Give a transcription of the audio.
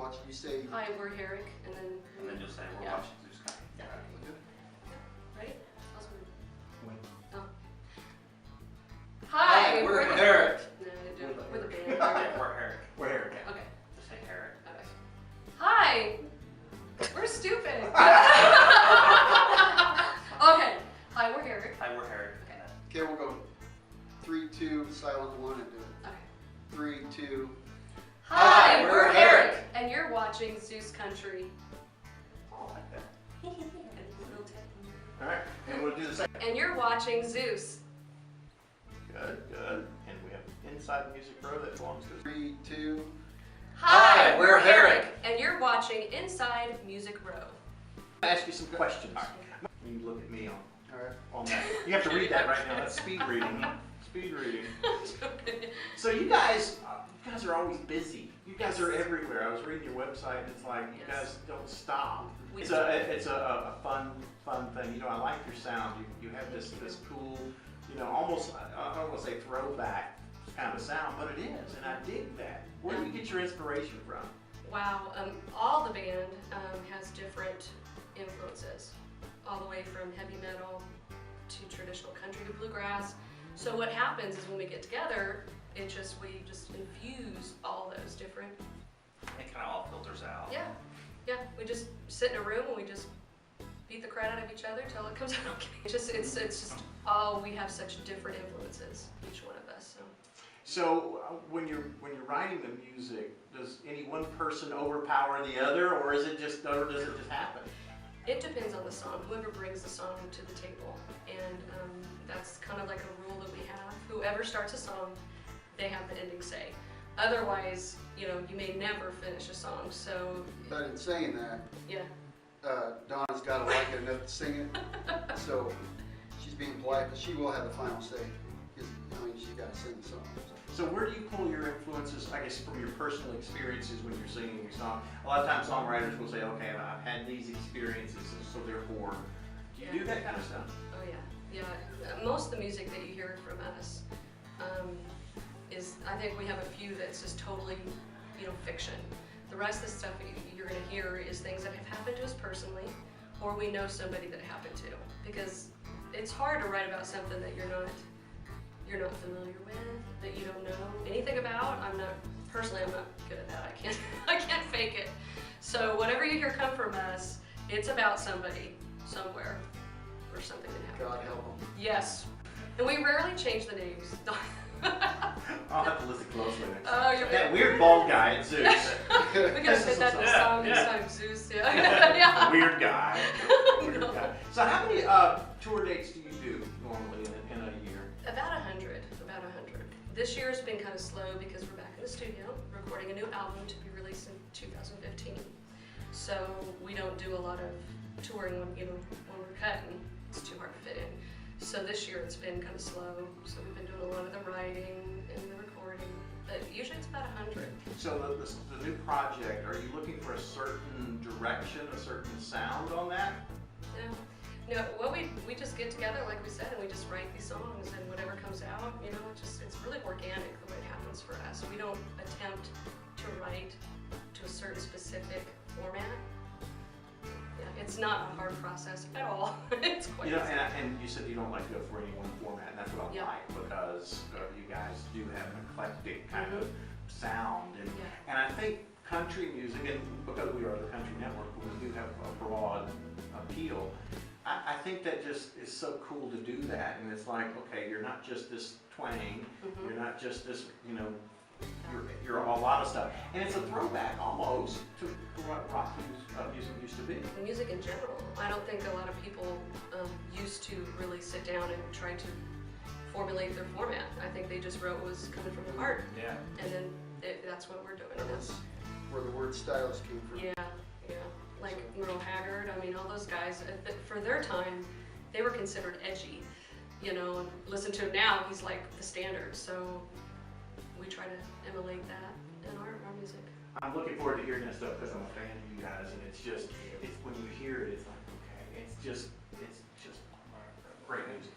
watching. You say. Hi, we're Herrick, and then you'll say we're watching Zuus. Yeah. Ready? Wait. Oh. Hi, we're the Herrick. No, we're the band. Okay, we're Herrick. We're Herrick. Okay. Just say Herrick. Okay. Hi. We're stupid. Okay. Hi, we're Herrick. Hi, we're Herrick. Okay, we'll go 3, 2, silent 1, and do it. Okay. 3, 2. Hi, we're we're Herrick. Herrick, and you're watching Zuus Country. Oh, I like that. Little tip. All right, and we'll do the same. And you're watching Zuus. Good, good. And we have Inside Music Pro that belongs to us. 3, 2. Hi, we're Herrick. and you're watching Inside Music Row. I'll ask you some questions. You look at me All right. on that. You have to read that right now. That's speed reading. Speed reading. Okay. So you guys are always busy. You guys are everywhere. I was reading your website, and it's like you guys don't stop. It's a fun thing. You know, I like your sound. You have this cool, you know, almost I don't want to say throwback kind of sound, but it is, and I dig that. Where do you get your inspiration from? Wow, all the band has different influences, all the way from heavy metal to traditional country to bluegrass. So what happens is when we get together, we just infuse all those different. It kind of all filters out. Yeah. We just sit in a room and we just beat the crap out of each other till it comes out okay. It's just we have such different influences, each one of us. So when you're writing the music, does any one person overpower the other, or does it just happen? It depends on the song, whoever brings the song to the table, and that's kind of like a rule that we have. Whoever starts a song, they have the ending say. Otherwise, you know, you may never finish a song. So. But in saying that, Yeah. Donna's got to like it enough to sing it, so she's being polite, but she will have the final say. Because, I mean, she's got to sing the song. So where do you pull your influences, I guess, from your personal experiences when you're singing your song? A lot of times songwriters will say, okay, I've had these experiences, so therefore, do you do that kind of stuff? Oh yeah. Most of the music that you hear from us is, I think we have a few that's just totally, you know, fiction. The rest of the stuff you're going to hear is things that have happened to us personally, or we know somebody that it happened to. Because it's hard to write about something that you're not familiar with, that you don't know anything about. I'm not good at that. I can't fake it. So whatever you hear come from us, it's about somebody, somewhere, or something that happened. God help them. Yes. And we rarely change the names. I'll have to listen closely next Oh, time. you're That weird bald guy at Zeus. We gotta fit that in the song this time, Zuus. Yeah. Weird guy. Weird No. guy. So how many tour dates do you do normally in a year? About 100. This year has been kind of slow because we're back in the studio recording a new album to be released in 2015. So we don't do a lot of touring when we're cutting. It's too hard to fit in. So this year it's been kind of slow. So we've been doing a lot of the writing and the recording. But usually it's about 100. So the new project, are you looking for a certain direction, a certain sound on that? No, well, we just get together, like we said, and we just write these songs, and whatever comes out, you know, it's really organic the way it happens for us. We don't attempt to write to a certain specific format. Yeah, it's not a hard process at all. It's quite easy. And you said you don't like to go for any one format, and that's what I like, because you guys do have an eclectic kind of sound, and I think country music, and because we are the country network, but we do have a broad appeal. I think that just is so cool to do that, and it's like, okay, you're not just this twang, you're not just this, you know, you're a lot of stuff, and it's a throwback almost to what rock music used to be. Music in general. I don't think a lot of people used to really sit down and try to formulate their format. I think they just wrote what was coming from the heart. Yeah. And then that's what we're doing. That's where the word stylist came from. Yeah. Like Merle Haggard, I mean, all those guys, for their time, they were considered edgy, you know, and listen to him now, he's like the standard, so we try to emulate that in our music. I'm looking forward to hearing that stuff because I'm a fan of you guys, and it's when you hear it, it's like, okay, it's just great music.